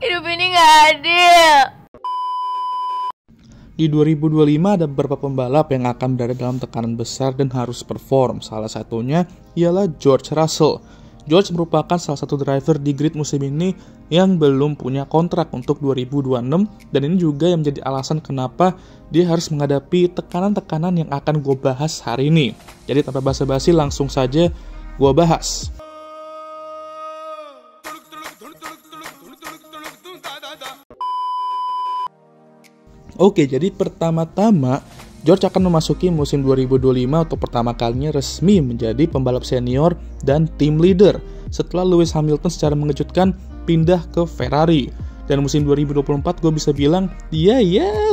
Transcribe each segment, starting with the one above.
Hidup ini gak adil. Di 2025 ada beberapa pembalap yang akan berada dalam tekanan besar dan harus perform. Salah satunya ialah George Russell. George merupakan salah satu driver di grid musim ini yang belum punya kontrak untuk 2026, dan ini juga yang menjadi alasan kenapa dia harus menghadapi tekanan-tekanan yang akan gue bahas hari ini. Jadi tanpa basa-basi langsung saja gue bahas. Oke, jadi pertama-tama George akan memasuki musim 2025 untuk pertama kalinya resmi menjadi pembalap senior dan team leader setelah Lewis Hamilton secara mengejutkan pindah ke Ferrari. Dan musim 2024 gue bisa bilang dia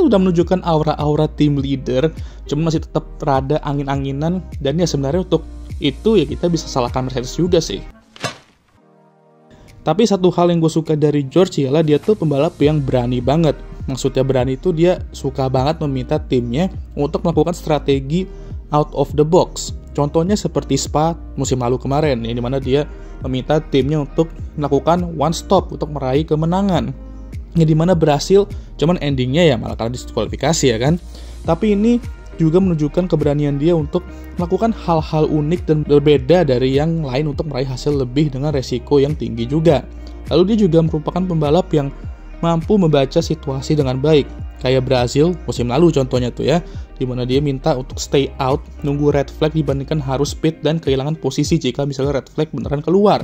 udah menunjukkan aura-aura team leader, cuma masih tetap rada angin-anginan, dan ya sebenarnya untuk itu ya kita bisa salahkan Mercedes juga sih. Tapi satu hal yang gue suka dari George ialah dia tuh pembalap yang berani banget. Maksudnya berani itu dia suka banget meminta timnya untuk melakukan strategi out of the box. Contohnya seperti Spa musim lalu kemarin, yang dimana dia meminta timnya untuk melakukan one stop untuk meraih kemenangan. Yang dimana berhasil, cuman endingnya ya malah karena diskualifikasi ya kan. Tapi ini juga menunjukkan keberanian dia untuk melakukan hal-hal unik dan berbeda dari yang lain untuk meraih hasil lebih dengan resiko yang tinggi juga. Lalu dia juga merupakan pembalap yang mampu membaca situasi dengan baik. Kayak Brazil musim lalu contohnya tuh ya, dimana dia minta untuk stay out, nunggu red flag dibandingkan harus pit dan kehilangan posisi jika misalnya red flag beneran keluar.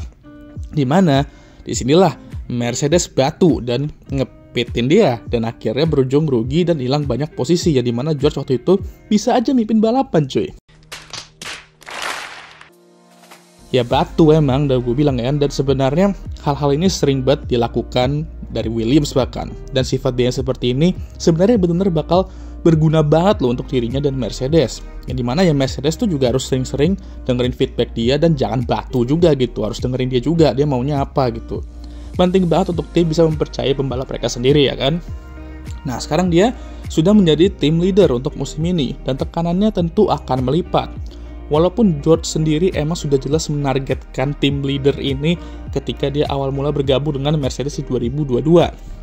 Dimana disinilah Mercedes batu dan ngepitin dia, dan akhirnya berujung rugi dan hilang banyak posisi, ya dimana George waktu itu bisa aja mimpin balapan cuy. Ya batu emang, udah gue bilang ya, dan sebenarnya hal-hal ini sering banget dilakukan dari Williams bahkan, dan sifat dia seperti ini sebenarnya benar-benar bakal berguna banget loh untuk dirinya dan Mercedes, yang dimana ya Mercedes tuh juga harus sering-sering dengerin feedback dia dan jangan batu juga gitu, harus dengerin dia juga, dia maunya apa gitu. Penting banget untuk tim bisa mempercayai pembalap mereka sendiri ya kan. Nah sekarang dia sudah menjadi tim leader untuk musim ini, dan tekanannya tentu akan melipat. Walaupun George sendiri emang sudah jelas menargetkan tim leader ini ketika dia awal mula bergabung dengan Mercedes di 2022.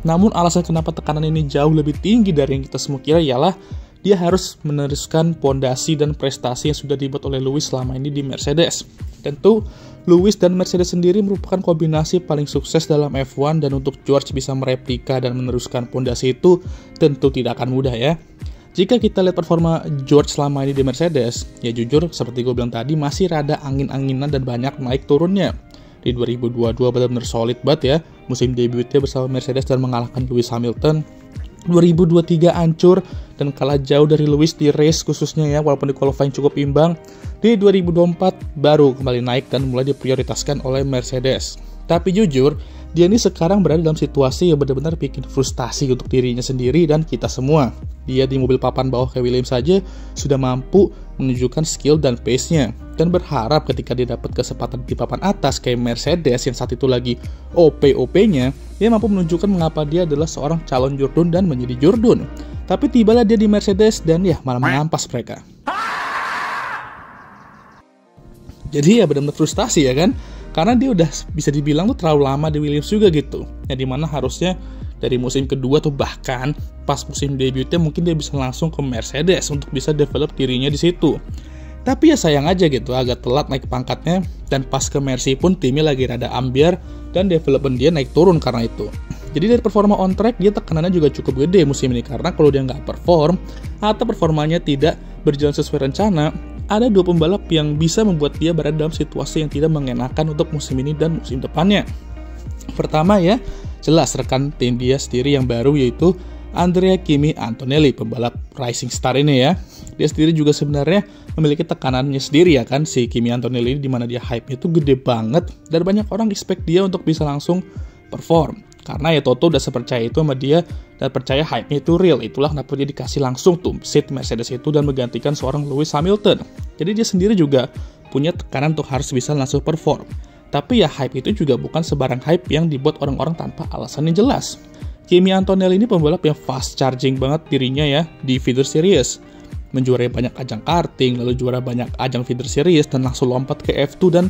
Namun alasan kenapa tekanan ini jauh lebih tinggi dari yang kita semua kira ialah dia harus meneruskan pondasi dan prestasi yang sudah dibuat oleh Lewis selama ini di Mercedes. Tentu Lewis dan Mercedes sendiri merupakan kombinasi paling sukses dalam F1, dan untuk George bisa mereplika dan meneruskan pondasi itu tentu tidak akan mudah ya. Jika kita lihat performa George selama ini di Mercedes, ya jujur seperti gue bilang tadi masih rada angin-anginan dan banyak naik turunnya. Di 2022 benar-benar solid banget ya, musim debutnya bersama Mercedes dan mengalahkan Lewis Hamilton. 2023 hancur dan kalah jauh dari Lewis di race khususnya ya, walaupun di qualifying cukup imbang. Di 2024 baru kembali naik dan mulai diprioritaskan oleh Mercedes. Tapi jujur, dia ini sekarang berada dalam situasi yang benar-benar bikin frustasi untuk dirinya sendiri dan kita semua. Dia di mobil papan bawah kayak Williams saja sudah mampu menunjukkan skill dan pace-nya, dan berharap ketika dia dapat kesempatan di papan atas kayak Mercedes yang saat itu lagi OP-OP-nya, dia mampu menunjukkan mengapa dia adalah seorang calon jurdun dan menjadi jurdun. Tapi tibalah dia di Mercedes dan ya malah mengampas mereka. Jadi ya benar-benar frustasi ya kan, karena dia udah bisa dibilang tuh terlalu lama di Williams juga gitu, ya dimana harusnya dari musim kedua tuh bahkan pas musim debutnya mungkin dia bisa langsung ke Mercedes untuk bisa develop dirinya di situ. Tapi ya sayang aja gitu, agak telat naik pangkatnya, dan pas ke Mercy pun timnya lagi rada ambiar dan development dia naik turun karena itu. Jadi dari performa on track dia tekanannya juga cukup gede musim ini, karena kalau dia nggak perform atau performanya tidak berjalan sesuai rencana, ada dua pembalap yang bisa membuat dia berada dalam situasi yang tidak mengenakan untuk musim ini dan musim depannya. Pertama ya, jelas rekan tim dia sendiri yang baru, yaitu Andrea Kimi Antonelli, pembalap Rising Star ini ya. Dia sendiri juga sebenarnya memiliki tekanannya sendiri ya kan, si Kimi Antonelli ini, dimana dia hype-nya itu gede banget dan banyak orang expect dia untuk bisa langsung perform. Karena ya Toto udah sepercaya itu sama dia dan percaya hype-nya itu real. Itulah kenapa dia dikasih langsung tuh seat Mercedes itu dan menggantikan seorang Lewis Hamilton. Jadi dia sendiri juga punya tekanan untuk harus bisa langsung perform. Tapi ya hype itu juga bukan sebarang hype yang dibuat orang-orang tanpa alasan yang jelas. Kimi Antonelli ini pembalap yang fast charging banget dirinya ya di feeder series. Menjuarai banyak ajang karting, lalu juara banyak ajang feeder series dan langsung lompat ke F2 dan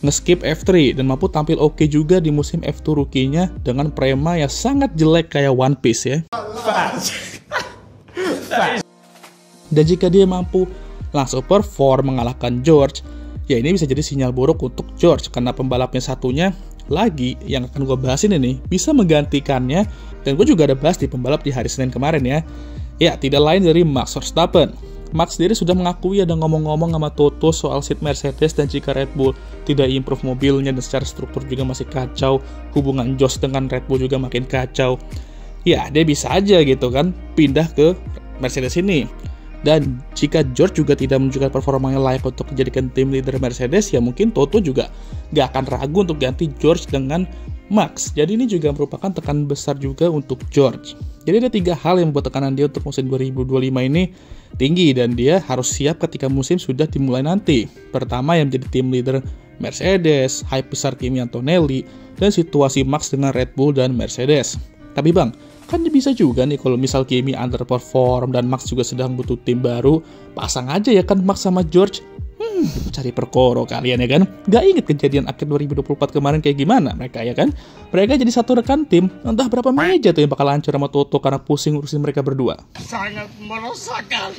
nge-skip F3 dan mampu tampil oke juga di musim F2 rookie-nya dengan prema yang sangat jelek kayak One Piece ya. Dan jika dia mampu langsung perform mengalahkan George, ya ini bisa jadi sinyal buruk untuk George karena pembalapnya satunya lagi yang akan gue bahas ini bisa menggantikannya, dan gue juga ada bahas di pembalap di hari Senin kemarin ya. Ya, tidak lain dari Max Verstappen. Max sendiri sudah mengakui ada ngomong-ngomong sama Toto soal seat Mercedes, dan jika Red Bull tidak improve mobilnya dan secara struktur juga masih kacau, hubungan Josh dengan Red Bull juga makin kacau, ya dia bisa aja gitu kan pindah ke Mercedes ini. Dan jika George juga tidak menunjukkan performa yang layak untuk dijadikan tim leader Mercedes, ya mungkin Toto juga gak akan ragu untuk ganti George dengan Max. Jadi ini juga merupakan tekanan besar juga untuk George. Jadi ada 3 hal yang membuat tekanan dia untuk musim 2025 ini tinggi, dan dia harus siap ketika musim sudah dimulai nanti. Pertama, yang menjadi tim leader Mercedes, hype besar Kimi Antonelli, dan situasi Max dengan Red Bull dan Mercedes. Tapi bang, kan bisa juga nih kalau misal Kimi underperform dan Max juga sedang butuh tim baru, pasang aja ya kan Max sama George. Cari perkoro kalian ya kan. Gak inget kejadian akhir 2024 kemarin kayak gimana mereka ya kan. Mereka jadi satu rekan tim, entah berapa meja tuh yang bakal hancur sama Toto karena pusing ngurusin mereka berdua. Sangat meresahkan.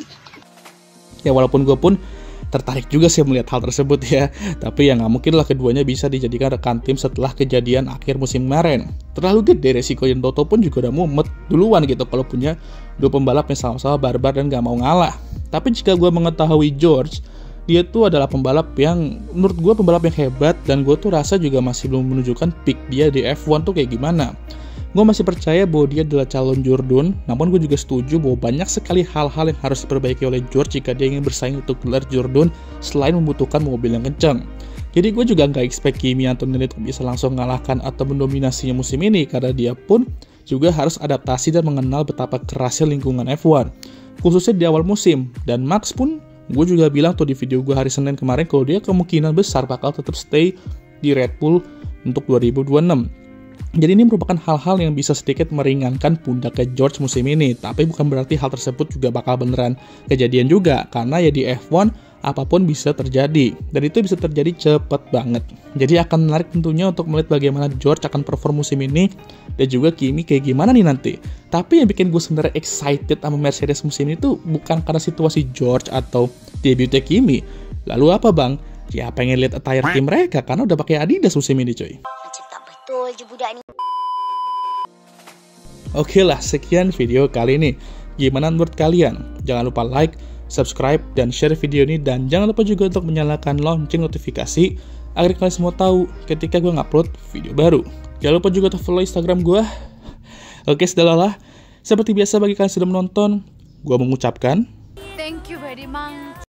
Ya walaupun gue pun tertarik juga sih melihat hal tersebut ya, tapi ya nggak mungkin lah keduanya bisa dijadikan rekan tim setelah kejadian akhir musim kemarin. Terlalu gede resiko, yang Toto pun juga udah mumet duluan gitu kalau punya 2 pembalap yang sama-sama barbar dan nggak mau ngalah. Tapi jika gue mengetahui George, dia tuh adalah pembalap yang menurut gue pembalap yang hebat, dan gue tuh rasa juga masih belum menunjukkan peak dia di F1 tuh kayak gimana. Gue masih percaya bahwa dia adalah calon Jordan, namun gue juga setuju bahwa banyak sekali hal-hal yang harus diperbaiki oleh George jika dia ingin bersaing untuk gelar Jordan selain membutuhkan mobil yang kencang. Jadi gue juga nggak expect Kimi Antonelli untuk bisa langsung mengalahkan atau mendominasinya musim ini, karena dia pun juga harus adaptasi dan mengenal betapa kerasnya lingkungan F1, khususnya di awal musim. Dan Max pun, gue juga bilang tuh di video gue hari Senin kemarin kalau dia kemungkinan besar bakal tetap stay di Red Bull untuk 2026. Jadi ini merupakan hal-hal yang bisa sedikit meringankan pundaknya George musim ini, tapi bukan berarti hal tersebut juga bakal beneran kejadian juga, karena ya di F1 apapun bisa terjadi, dan itu bisa terjadi cepet banget. Jadi akan menarik tentunya untuk melihat bagaimana George akan perform musim ini, dan juga Kimi kayak gimana nih nanti. Tapi yang bikin gue sebenarnya excited sama Mercedes musim ini tuh bukan karena situasi George atau debutnya Kimi. Lalu apa bang? Ya pengen lihat attire tim mereka, karena udah pakai Adidas musim ini coy. Betul je budak ni. Oke lah, sekian video kali ini. Gimana menurut kalian? Jangan lupa like, subscribe, dan share video ini. Dan jangan lupa juga untuk menyalakan lonceng notifikasi agar kalian semua tahu ketika gue ngupload video baru. Jangan lupa juga untuk follow Instagram gue. Oke, sudahlah. Seperti biasa bagi kalian yang sudah menonton, gue mengucapkan Thank you very much.